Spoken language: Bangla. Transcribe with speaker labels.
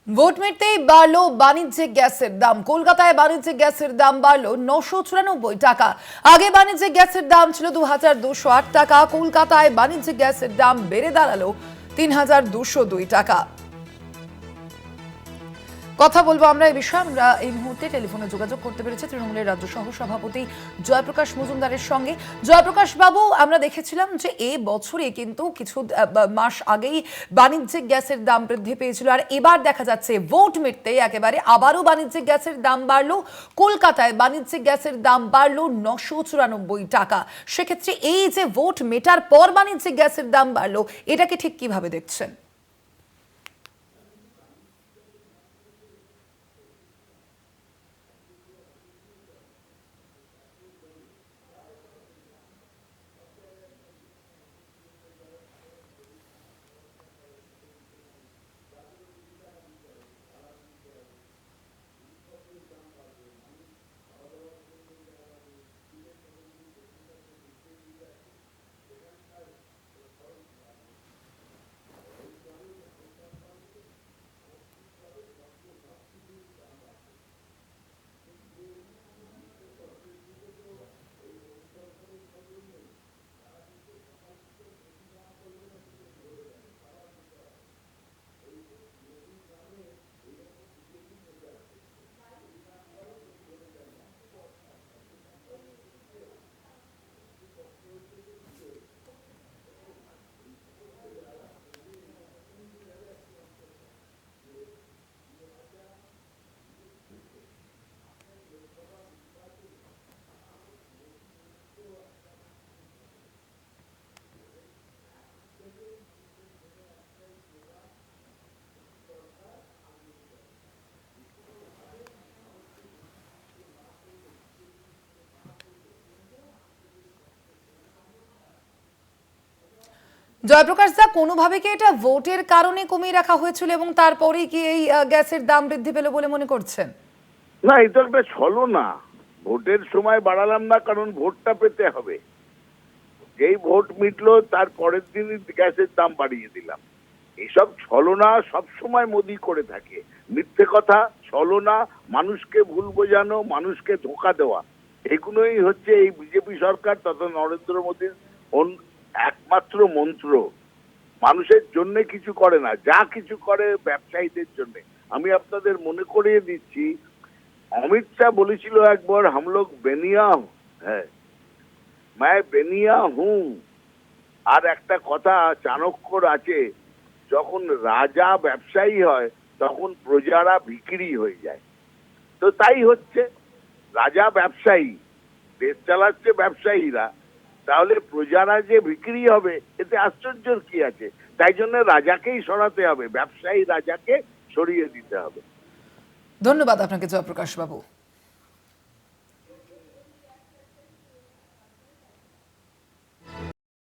Speaker 1: ভোট মিটতেই বাড়লো বাণিজ্যিক গ্যাসের দাম। কলকাতায় বাণিজ্যিক গ্যাসের দাম বাড়লো 994 টাকা। আগে বাণিজ্যিক গ্যাসের দাম ছিল 2208 টাকা। কলকাতায় বাণিজ্যিক গ্যাসের দাম বেড়ে দাঁড়ালো 3202 টাকা। কথা বলবো আমরা এই বিষয়ে। আমরা এই মুহূর্তে টেলিফোনে যোগাযোগ করতে পেরেছি তৃণমূলের রাজ্য সহ সভাপতি জয়প্রকাশ মজুমদারের সঙ্গে। জয়প্রকাশ বাবু, আমরা দেখেছিলাম যে এই বছরে কিন্তু কিছু মাস আগেই বাণিজ্যিক গ্যাসের দাম বৃদ্ধি পেয়েছিল, আর এবার দেখা যাচ্ছে ভোট মিটতে একেবারে আবারও বাণিজ্যিক গ্যাসের দাম বাড়লো। কলকাতায় বাণিজ্যিক গ্যাসের দাম বাড়লো 994 টাকা। সেক্ষেত্রে এই যে ভোট মেটার পর বাণিজ্যিক গ্যাসের দাম বাড়লো, এটাকে ঠিক কিভাবে দেখছেন? জয়প্রকাশ দা, কোনোভাবে কি এটা ভোটের কারণে কমিয়ে রাখা হয়েছিল এবং তারপরেই কি এই গ্যাসের দাম বৃদ্ধি পেল বলে মনে করছেন?
Speaker 2: না, এটা একটা ছলনা। ভোটের সময় বাড়ালাম না, কারণ ভোটটা পেতে হবে। যেই ভোট মিটলো তার পরের দিনই গ্যাসের দাম বাড়িয়ে দিলাম। এইসব ছলনা সবসময় মোদি করে থাকে। মিথ্যে কথা, ছলনা, মানুষকে ভুল বোঝানো, মানুষকে ধোঁকা দেওয়া, এগুলোই হচ্ছে এই বিজেপি সরকার তথা নরেন্দ্র মোদীর একমাত্র মন্ত্র। মানুষের জন্য কিছু করে না, যা কিছু করে ব্যবসায়ীদের জন্য। আমি আপনাদের মনে করিয়ে দিচ্ছি, অমিত শাহ বলেছিল একবার, हम लोग বেনিয়া হ্যাঁ मैं বেনিয়া হুঁ। আর একটা কথা চাণক্যর আছে, যখন রাজা ব্যবসায়ী হয় তখন প্রজারা ভিখিরি হয়ে যায়। তো তাই হচ্ছে, রাজা ব্যবসায়ী, দেশ চালাচ্ছে ব্যবসায়ীরা, তাহলে প্রজারা যে ভিখিরি হবে এতে আশ্চর্যের কি আছে? তাই জন্য রাজাকেই সরাতে হবে, ব্যবসায়ী রাজাকে সরিয়ে দিতে হবে।
Speaker 1: ধন্যবাদ আপনাকে জয়প্রকাশ বাবু।